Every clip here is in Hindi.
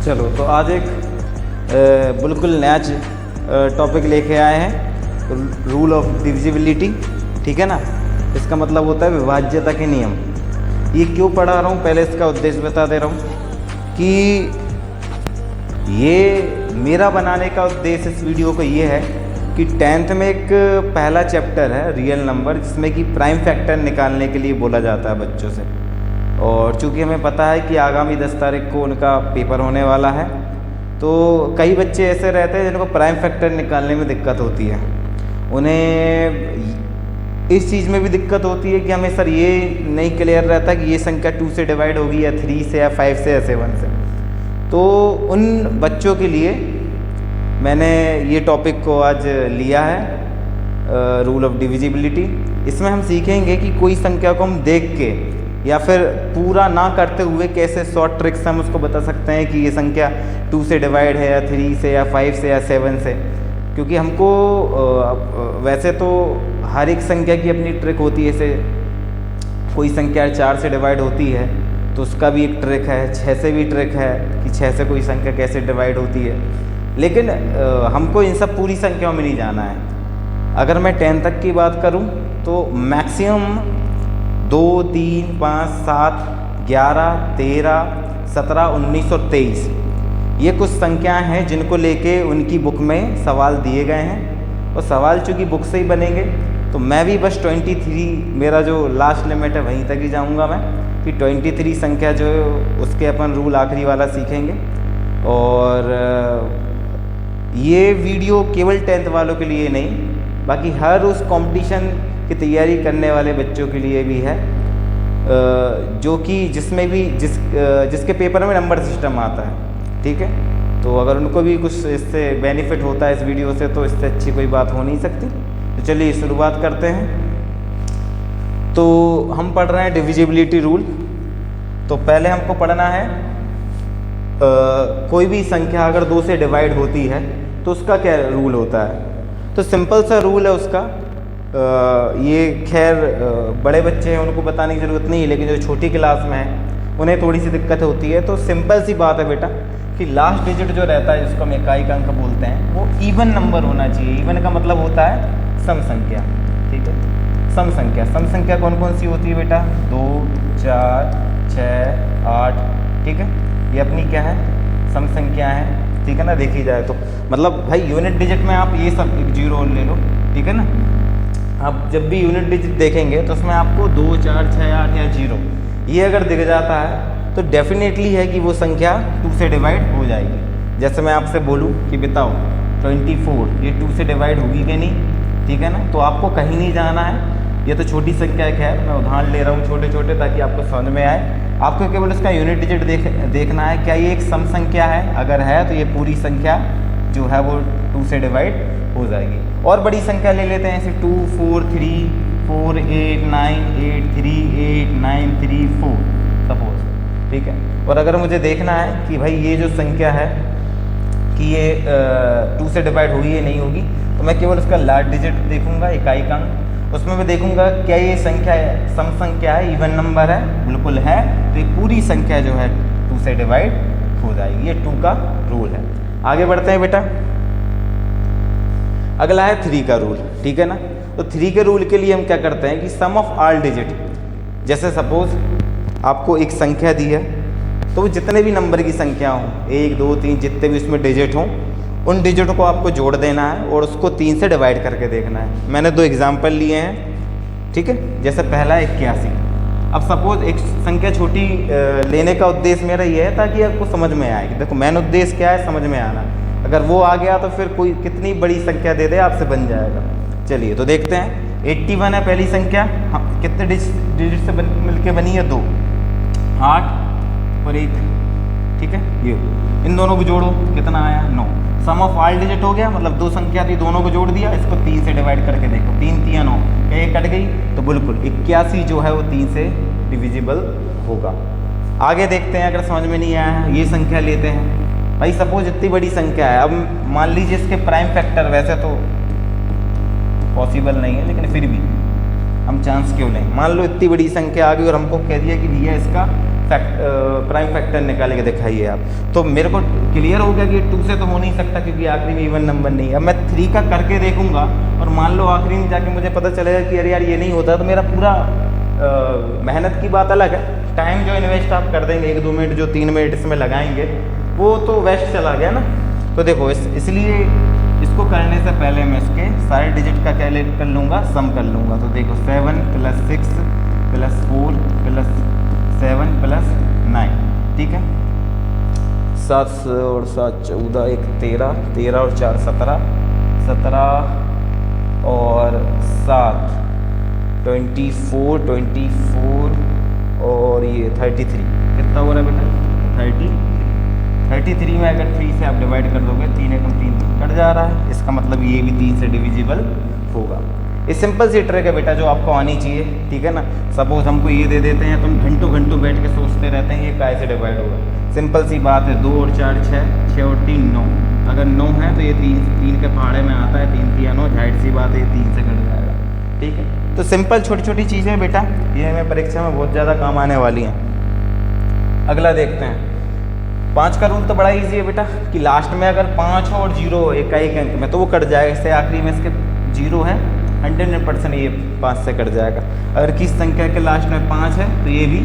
चलो तो आज एक बिल्कुल नया टॉपिक लेके आए हैं, रूल ऑफ डिविजिबिलिटी। ठीक है ना। इसका मतलब होता है विभाज्यता के नियम। ये क्यों पढ़ा रहा हूँ, पहले इसका उद्देश्य बता दे रहा हूँ कि ये मेरा बनाने का उद्देश्य इस वीडियो को ये है कि 10th में एक पहला चैप्टर है रियल नंबर, जिसमें कि प्राइम फैक्टर निकालने के लिए बोला जाता है बच्चों से। और चूँकि हमें पता है कि आगामी 10 तारीख को उनका पेपर होने वाला है, तो कई बच्चे ऐसे रहते हैं जिनको प्राइम फैक्टर निकालने में दिक्कत होती है। उन्हें इस चीज़ में भी दिक्कत होती है कि हमें सर ये नहीं क्लियर रहता कि ये संख्या 2 से डिवाइड होगी या 3 से या 5 से या 7 से। तो उन बच्चों के लिए मैंने ये टॉपिक को आज लिया है, रूल ऑफ डिविजिबिलिटी। इसमें हम सीखेंगे कि कोई संख्या को हम देख के या फिर पूरा ना करते हुए कैसे शॉर्ट ट्रिक्स हम उसको बता सकते हैं कि ये संख्या 2 से डिवाइड है या 3 से या 5 से या 7 से। क्योंकि हमको वैसे तो हर एक संख्या की अपनी ट्रिक होती है। जैसे कोई संख्या 4 से डिवाइड होती है तो उसका भी एक ट्रिक है, 6 से भी ट्रिक है कि 6 से कोई संख्या कैसे डिवाइड होती है। लेकिन हमको इन सब पूरी संख्याओं में नहीं जाना है। अगर मैं 10 तक की बात करूं तो मैक्सिमम 2, 3, 5, 7, 11, 13, 17, 19 और 23 ये कुछ संख्याएं हैं जिनको लेके उनकी बुक में सवाल दिए गए हैं। और सवाल चूँकि बुक से ही बनेंगे तो मैं भी बस 23, मेरा जो लास्ट लिमिट है वहीं तक ही जाऊंगा मैं, कि 23 संख्या जो है उसके अपन रूल आखिरी वाला सीखेंगे। और ये वीडियो केवल 10th वालों के लिए नहीं, बाकी हर उस कंपटीशन की तैयारी करने वाले बच्चों के लिए भी है, जो कि जिसमें भी जिसके पेपर में नंबर सिस्टम आता है। ठीक है। तो अगर उनको भी कुछ इससे बेनिफिट होता है इस वीडियो से, तो इससे अच्छी कोई बात हो नहीं सकती। तो चलिए शुरुआत करते हैं। तो हम पढ़ रहे हैं डिविजिबिलिटी रूल। तो पहले हमको पढ़ना है कोई भी संख्या अगर 2 से डिवाइड होती है तो उसका क्या रूल होता है। तो सिंपल सा रूल है उसका। ये खैर बड़े बच्चे हैं उनको बताने की ज़रूरत नहीं है, लेकिन जो छोटी क्लास में है उन्हें थोड़ी सी दिक्कत होती है। तो सिंपल सी बात है बेटा कि लास्ट डिजिट जो रहता है, जिसको हम इकाई अंक बोलते हैं, वो इवन नंबर होना चाहिए। इवन का मतलब होता है सम संख्या। ठीक है। सम संख्या, सम संख्या कौन कौन सी होती है बेटा? 2, 4, 6, 8। ठीक है। ये अपनी क्या है? सम संख्या है। ठीक है ना। देखी जाए तो मतलब भाई यूनिट डिजिट में आप ये सब एक 0 ले लो। ठीक है ना। आप जब भी यूनिट डिजिट देखेंगे तो उसमें आपको 2, 4, 6, 8 या 0 ये अगर दिख जाता है तो डेफिनेटली है कि वो संख्या 2 से डिवाइड हो जाएगी। जैसे मैं आपसे बोलूं कि बताओ 24 ये 2 से डिवाइड होगी कि नहीं? ठीक है ना। तो आपको कहीं नहीं जाना है। ये तो छोटी संख्या है, मैं उदाहरण ले रहा हूँ छोटे छोटे ताकि आपको समझ में आए। आपको केवल उसका यूनिट डिजिट देखना है, क्या ये एक सम संख्या है? अगर है तो ये पूरी संख्या जो है वो 2 से डिवाइड हो जाएगी। और बड़ी संख्या ले लेते हैं, जैसे 2, 4, 3, 4, 8, 9, 8, 3, 8, 9, 3, 4 सपोज। ठीक है। और अगर मुझे देखना है कि भाई ये जो संख्या है कि ये 2 से डिवाइड होगी या नहीं होगी, तो मैं केवल उसका लास्ट डिजिट देखूंगा, इकाई का अंक। उसमें मैं देखूंगा क्या ये संख्या है, सम संख्या है, इवन नंबर है, बिल्कुल है, तो ये पूरी संख्या जो है 2 से डिवाइड हो जाएगी। ये 2 का रूल है। आगे बढ़ते हैं बेटा। अगला है 3 का रूल। ठीक है ना। तो 3 के रूल के लिए हम क्या करते हैं कि सम ऑफ ऑल डिजिट, जैसे सपोज आपको एक संख्या दी है तो वो जितने भी नंबर की संख्या हो, 1, 2, 3 जितने भी उसमें डिजिट हों, उन डिजिटों को आपको जोड़ देना है और उसको 3 से डिवाइड करके देखना है। मैंने 2 एग्जाम्पल लिए हैं। ठीक है। जैसे पहला 81। अब सपोज एक संख्या छोटी लेने का उद्देश्य मेरा ये है ताकि आपको समझ में आए कि देखो मेन उद्देश्य क्या है, समझ में आना। अगर वो आ गया तो फिर कोई कितनी बड़ी संख्या दे दे आपसे बन जाएगा। चलिए तो देखते हैं। 81 है पहली संख्या। हम कितने डिजिट से मिलके बनी है? 2, 8 और 1। ठीक है। ये इन दोनों को जोड़ो, कितना आया? 9। सम ऑफ ऑल डिजिट हो गया, मतलब 2 संख्या थी, दोनों को जोड़ दिया। इसको 3 से डिवाइड करके देखो, 3 3 9, क्या ये कट गई? तो बिल्कुल 81 जो है वो 3 से डिविजिबल होगा। आगे देखते हैं। अगर समझ में नहीं आया है, ये संख्या लेते हैं। भाई सपोज इतनी बड़ी संख्या है, अब मान लीजिए इसके प्राइम फैक्टर, वैसे तो पॉसिबल नहीं है लेकिन फिर भी हम चांस क्यों लें। मान लो इतनी बड़ी संख्या आ गई और हमको कह दिया कि भैया इसका प्राइम फैक्टर निकाल के दिखाइए आप। तो मेरे को क्लियर हो गया कि 2 से तो हो नहीं सकता क्योंकि आखिरी में इवन नंबर नहीं है। अब मैं 3 का करके देखूंगा और मान लो आखिरी में जाके मुझे पता चलेगा कि अरे यार ये नहीं होता, तो मेरा पूरा मेहनत की बात अलग है, टाइम जो इन्वेस्ट आप कर देंगे 1-2 मिनट जो 3 मिनट इसमें लगाएंगे वो तो वेस्ट चला गया ना। तो देखो इसलिए इसको करने से पहले मैं इसके सारे डिजिट का कैलकुलेट कर लूँगा, सम कर लूँगा। तो देखो 7 + 6 + 4 + 7 + 9, ठीक है। 7 और 7 14, 1 13, 13 और 4 17, 17 और 7 24 और ये 33, कितना हो रहा है बेटा 33 में अगर 3 से आप डिवाइड कर दोगे 3 एकम 3 कट जा रहा है, इसका मतलब ये भी 3 से डिविजिबल होगा। ये सिंपल सी ट्रिक है बेटा जो आपको आनी चाहिए, ठीक है ना। सपोज हमको ये दे देते हैं, तुम घंटों बैठ के सोचते रहते हैं ये काय से डिवाइड होगा। सिंपल सी बात है, 2 और 4 6, 6 और 3 9, अगर 9 है तो ये 3 के पहाड़े में आता है, 3 3 9, जाहिर सी बात है ये 3 से कट जाएगा, ठीक है। तो सिंपल छोटी छोटी चीज़ें बेटा ये हमें परीक्षा में बहुत ज़्यादा काम आने वाली हैं। अगला देखते हैं 5 का रूल तो बड़ा इजी है बेटा कि लास्ट में अगर 5 और 0 एक अंक में तो वो कट जाएगा, इससे आखिरी में इसके 0 है 100% ये 5 से कट जाएगा। अगर किस संख्या के लास्ट में 5 है तो ये भी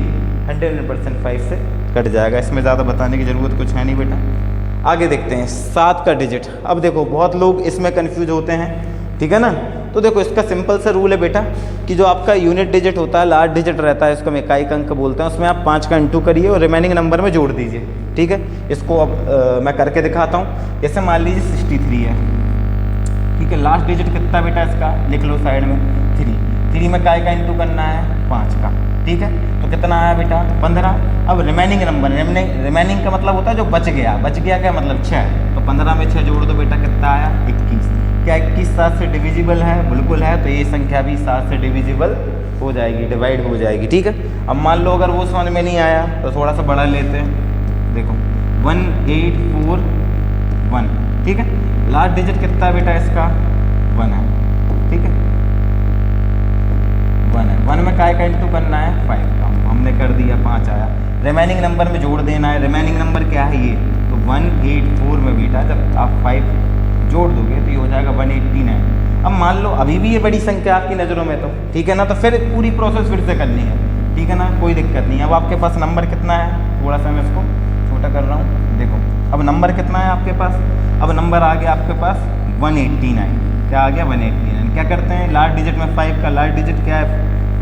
100% 5 से कट जाएगा। इसमें ज़्यादा बताने की ज़रूरत कुछ है नहीं बेटा। आगे देखते हैं 7 का डिजिट। अब देखो बहुत लोग इसमें कन्फ्यूज होते हैं, ठीक है ना। तो देखो इसका सिंपल सा रूल है बेटा कि जो आपका यूनिट डिजिट होता है, लास्ट डिजिट रहता है, इसको हम इकाई अंक बोलते हैं, उसमें आप 5 का इंटू करिए और रिमेनिंग नंबर में जोड़ दीजिए, ठीक है। इसको अब मैं करके दिखाता हूँ। जैसे मान लीजिए 63 है, ठीक है। लास्ट डिजिट कितना बेटा इसका लिख लो साइड में 3 में काय का इंटू करना है 5 का, ठीक है। तो कितना आया बेटा 15। अब रिमेनिंग नंबर, रिमेनिंग का मतलब होता है जो बच गया क्या मतलब 6, तो 15 में 6 जोड़ दो बेटा, कितना आया 21। क्या 21 7 से डिविजिबल है? बिल्कुल है। तो ये संख्या भी 7 से डिविजिबल हो जाएगी, डिवाइड हो जाएगी, ठीक है। अब मान लो अगर वो समझ में नहीं आया तो थोड़ा सा बड़ा लेते हैं, देखो 1841, ठीक है। लास्ट डिजिट कितना है बेटा इसका 1 है, ठीक है। 1 में काय का इंटू करना है 5 का, हमने कर दिया 5 आया। रिमेनिंग नंबर में जोड़ देना है, रिमेनिंग नंबर क्या है ये, तो 184 में बेटा जब आप 5 जोड़ दोगे तो ये हो जाएगा 189। अब मान लो अभी भी ये बड़ी संख्या आपकी नज़रों में, तो ठीक है ना, तो फिर पूरी प्रोसेस फिर से करनी है, ठीक है ना, कोई दिक्कत नहीं। अब आपके पास नंबर कितना है, थोड़ा सा मैं इसको छोटा कर रहा हूँ, देखो अब नंबर कितना है आपके पास। अब नंबर आ गया आपके पास 189, क्या आ गया 189। क्या करते हैं लास्ट डिजिट में 5 का लास्ट डिजिट क्या है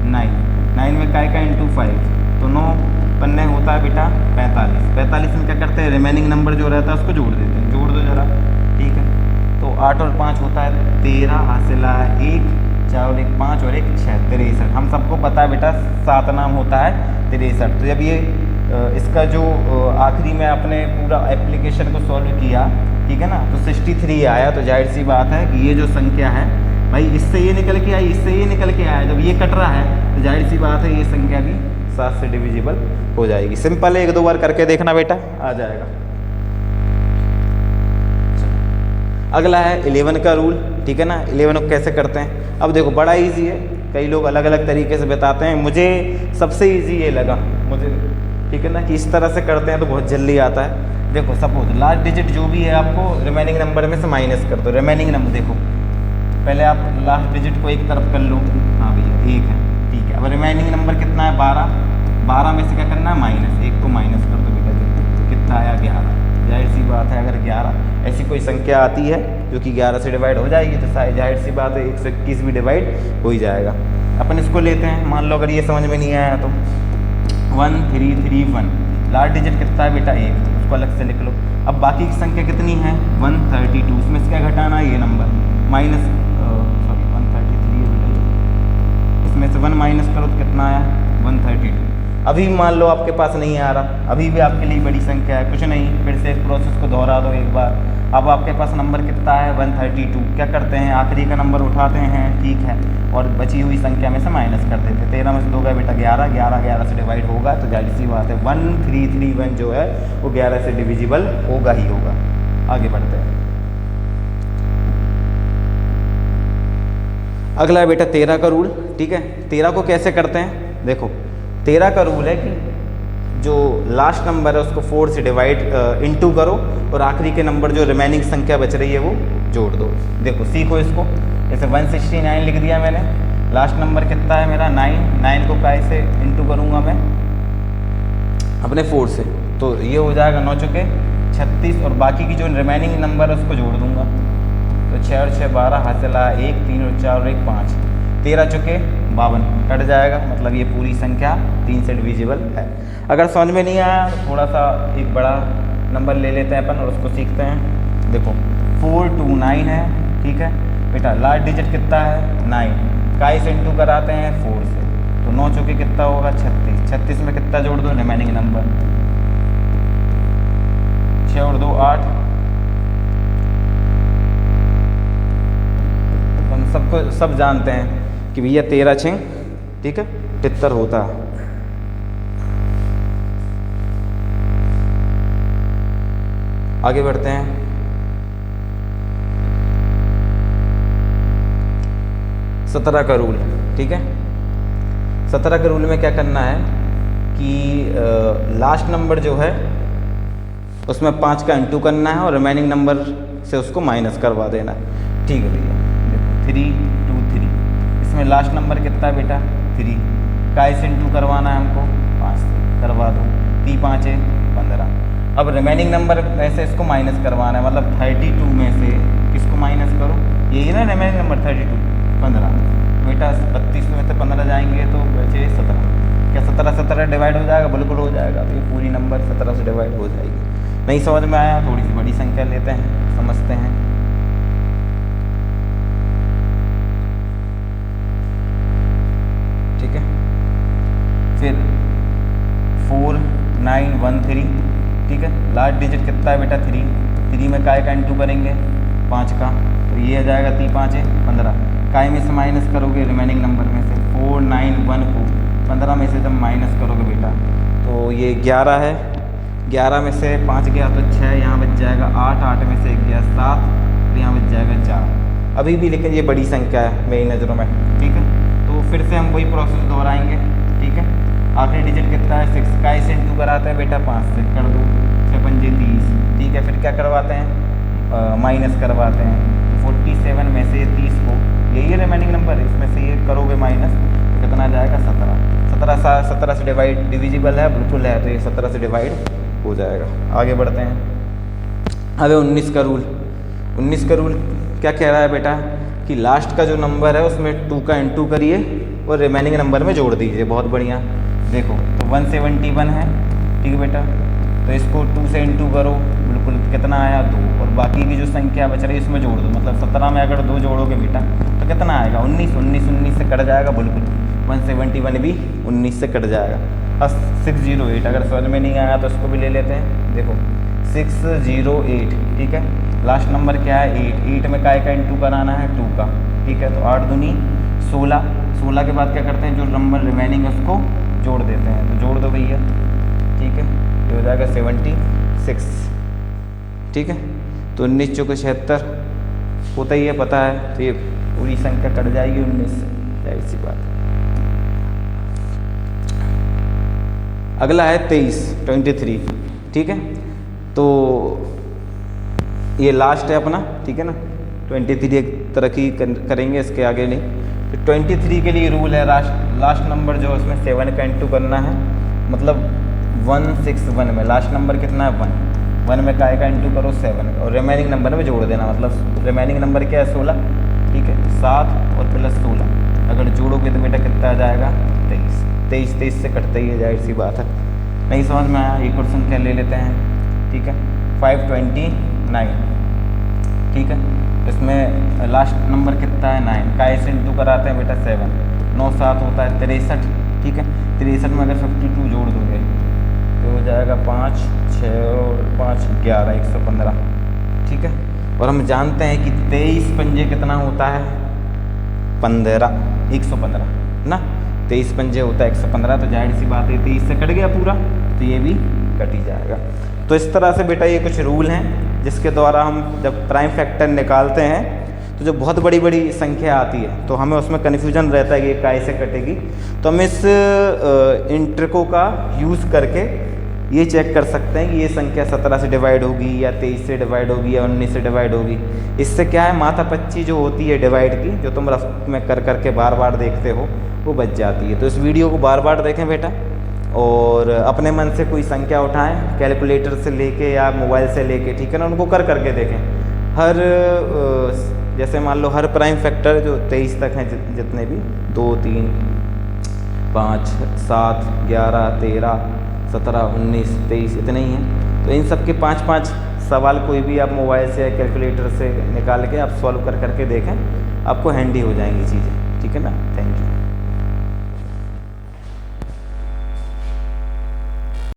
9 में काय का इंटू 5, तो 9 पन्ने होता है बेटा 45 में क्या करते हैं रिमेनिंग नंबर जो रहता है उसको जोड़ देते हैं, जोड़ दो जरा, ठीक है। तो 8 और 5 होता है 13, हासिल है 1, 4 और 1 5 और 1 6, 63। हम सबको पता है बेटा 7 नाम होता है 63। तो जब ये इसका जो आखिरी में आपने पूरा एप्लीकेशन को सॉल्व किया, ठीक है ना, तो 63 आया। तो जाहिर सी बात है कि ये जो संख्या है भाई इससे ये निकल के आई, इससे ये निकल के आया, जब ये कट रहा है तो जाहिर सी बात है ये संख्या भी 7 से डिविजिबल हो जाएगी। सिंपल है, 1-2 बार करके देखना बेटा, आ जाएगा। अगला है 11 का रूल, ठीक है ना। 11 को कैसे करते हैं, अब देखो बड़ा इजी है, कई लोग अलग अलग तरीके से बताते हैं, मुझे सबसे इजी ये लगा मुझे, ठीक है ना, कि इस तरह से करते हैं तो बहुत जल्दी आता है। देखो सपोज लास्ट डिजिट जो भी है आपको रिमेनिंग नंबर में से माइनस कर दो। रिमेनिंग नंबर देखो पहले आप लास्ट डिजिट को एक तरफ कर लो, हाँ भैया 1 है, ठीक है। अब रिमेनिंग नंबर कितना है 12 में से क्या करना है -1 को माइनस कर दो बेटा, कितना आया 11। जाहिर सी बात है अगर 11 ऐसी कोई संख्या आती है जो कि 11 से डिवाइड हो जाएगी तो जाहिर सी बात है 121 भी डिवाइड हो ही जाएगा। अपन इसको लेते हैं, मान लो अगर ये समझ में नहीं आया तो 1331 लास्ट डिजिट कितना है बेटा 1, उसको अलग से लिख लो। अब बाकी की संख्या कितनी है 132, इसमें से क्या घटाना है ये नंबर माइनस 133 है बेटा, इसमें से 1 माइनस करो तो कितना आया 132। अभी मान लो आपके पास नहीं आ रहा, अभी भी आपके लिए बड़ी संख्या है, कुछ नहीं, फिर से इस प्रोसेस को दोहरा दो एक बार। अब आपके पास नंबर कितना है 132, क्या करते हैं आखिरी का नंबर उठाते हैं, ठीक है, और बची हुई संख्या में से माइनस कर देते हैं। 13 में से 2 गया बेटा 11 से डिवाइड होगा, तो जाहिर सी बात है 1331 जो है वो 11 से डिविजिबल होगा ही होगा। आगे बढ़ते हैं, अगला है बेटा 13 का रूल, ठीक है। 13 को कैसे करते हैं, देखो 13 का रूल है कि जो लास्ट नंबर है उसको 4 से डिवाइड इनटू करो और आखिरी के नंबर जो रिमेनिंग संख्या बच रही है वो जोड़ दो। देखो सीखो इसको। जैसे 169 लिख दिया मैंने, लास्ट नंबर कितना है मेरा 9, 9 को काय से इंटू करूँगा मैं अपने 4 से, तो ये हो जाएगा 9 चुके 36 और बाकी की जो रिमेनिंग नंबर है उसको जोड़ दूंगा। तो 6 और 6 12, हासिल आया 1, 3 और 4 और 1 5, 13 चुके 52 कट जाएगा। मतलब ये पूरी संख्या 3 से डिविजिबल है। अगर समझ में नहीं आया तो थोड़ा सा एक बड़ा नंबर ले लेते हैं अपन और उसको सीखते हैं। देखो 429 है, ठीक है बेटा। लास्ट डिजिट कितना है 9, काय से इंटू कराते हैं 4 से, तो 9 चुके कितना होगा 36, 36 में कितना जोड़ दो रिमेनिंग नंबर 6 और 2 8। हम सबको सब जानते हैं कि भैया 13 6, ठीक है 73 होता है। आगे बढ़ते हैं। सत्रह का रूल, ठीक है। 17 के रूल में क्या करना है कि लास्ट नंबर जो है उसमें 5 का इंटू करना है और रिमेनिंग नंबर से उसको माइनस करवा देना है, ठीक है भैया। देखो 3 2 3, इसमें लास्ट नंबर कितना है बेटा 3, काय से इंटू करवाना है हमको 5 से, करवा दो। 3 5 है 15। अब रिमेनिंग नंबर में से इसको माइनस करवाना है, मतलब 32 में से किसको माइनस करो, यही ना रिमेनिंग नंबर 32 15 बेटा। 32 में से 15 जाएंगे तो बचे 17। क्या 17 17 डिवाइड हो जाएगा? बिल्कुल हो जाएगा। तो ये पूरी नंबर 17 से डिवाइड हो जाएगी। नहीं समझ में आया? थोड़ी सी बड़ी संख्या लेते हैं, समझते हैं। ठीक है, फिर 4913, ठीक है। लास्ट डिजिट कितना है बेटा 3, 3 में काय का इंटू करेंगे 5 का, तो ये आ जाएगा 3 5 15। काय में से माइनस करोगे रिमेनिंग नंबर में से 491 को 15 में से जब माइनस करोगे बेटा तो ये 11 है। 11 में से 5 गया तो 6, यहाँ बच जाएगा 8, 8 में से 1 गया 7, तो यहाँ बच जाएगा 4 अभी भी, लेकिन ये बड़ी संख्या है मेरी नज़रों में, ठीक है। तो फिर से हम वही प्रोसेस दोहराएंगे, ठीक है। आखिरी डिजिट कितना है 6, काय से इंटू कराते हैं बेटा 5 से, कर दो 6 पंजे 30, ठीक है। फिर क्या करवाते हैं माइनस करवाते हैं, तो 47 में से 30 को, यही रिमेनिंग नंबर है, इसमें से ये करोगे माइनस तो कितना आ जाएगा 17। 17 से डिवाइड डिविजिबल है, बिल्कुल है, तो ये 17 से डिवाइड हो जाएगा। आगे बढ़ते हैं। अब 19 का रूल। 19 का रूल क्या कह रहा है बेटा कि लास्ट का जो नंबर है उसमें 2 का इंटू करिए और रिमेनिंग नंबर में जोड़ दीजिए। बहुत बढ़िया। देखो तो 171 है, ठीक है बेटा। तो इसको 2 से इंटू करो, बिल्कुल कितना आया 2, और बाकी की जो संख्या बच रही है उसमें जोड़ दो। मतलब 17 में अगर 2 जोड़ोगे बेटा तो कितना आएगा 19, 19 19 से कट जाएगा, बिल्कुल 171 भी 19 से कट जाएगा। अब 608, अगर समझ में नहीं आया तो इसको भी ले लेते हैं। देखो 608, ठीक है। लास्ट नंबर क्या है 8, 8 में काय का इंटू कराना है 2 का, ठीक है। तो 8 दूनी 16, 16 के बाद क्या करते हैं जो नंबर रिमेनिंग है उसको जोड़ देते हैं, तो जोड़ दो भैया, ठीक है। ये हो जाएगा 76, ठीक है। तो 19 चौके 76 होता ही है, पता है। तो ये पूरी संख्या कट जाएगी 19 से, जाहिर सी बात है। अगला है 23, ठीक है। तो ये लास्ट है अपना, ठीक है ना। 23 एक तरक्की करेंगे, इसके आगे नहीं। तो 23 के लिए रूल है लास्ट नंबर जो है उसमें 7 का इंटू करना है। मतलब 161 में लास्ट नंबर कितना है 1 में काय का इंटू करो 7 और रिमेनिंग नंबर में जोड़ देना। मतलब रिमेनिंग नंबर क्या है 16, ठीक है। 7 और प्लस 16 अगर जोड़ोगे तो बेटा कितना आ जाएगा 23। 23 से कटता ही है, जाहिर सी बात है। नहीं समझ में आया? एक और संख्या ले लेते हैं, ठीक है। 529, ठीक है। इसमें लास्ट नंबर कितना है 9, काय से इंटू कराते हैं बेटा 7, 9 7 होता है 63, ठीक है। 63 में अगर 52 जोड़ दोगे तो हो जाएगा 5 6 और 5 11, 115, ठीक है। और हम जानते हैं कि 23 पंजे कितना होता है 15, 115 ना। 23 पंजे होता है 115, तो जाहिर सी बात है 23 से कट गया पूरा, तो ये भी कट ही जाएगा। तो इस तरह से बेटा ये कुछ रूल हैं जिसके द्वारा हम जब प्राइम फैक्टर निकालते हैं तो जो बहुत बड़ी बड़ी संख्या आती है तो हमें उसमें कन्फ्यूजन रहता है कि ये कैसे कटेगी। तो हम इस इन ट्रिकों का यूज़ करके ये चेक कर सकते हैं कि ये संख्या 17 से डिवाइड होगी या 23 से डिवाइड होगी या 19 से डिवाइड होगी। इससे क्या है, माथापच्ची जो होती है डिवाइड की, जो तुम रफ में कर करके बार बार देखते हो, वो बच जाती है। तो इस वीडियो को बार बार देखें बेटा, और अपने मन से कोई संख्या उठाएं, कैलकुलेटर से लेके या मोबाइल से लेके, ठीक है ना, उनको कर करके देखें। हर जैसे मान लो हर प्राइम फैक्टर जो 23 तक हैं, जितने भी 2, 3, 5, 7, 11, 13, 17, 19, 23 इतने ही हैं। तो इन सब के 5-5 सवाल कोई भी आप मोबाइल से या कैलकुलेटर से निकाल के आप सॉल्व कर करके देखें, आपको हैंडी हो जाएंगी चीज़ें, ठीक है ना। Thank you.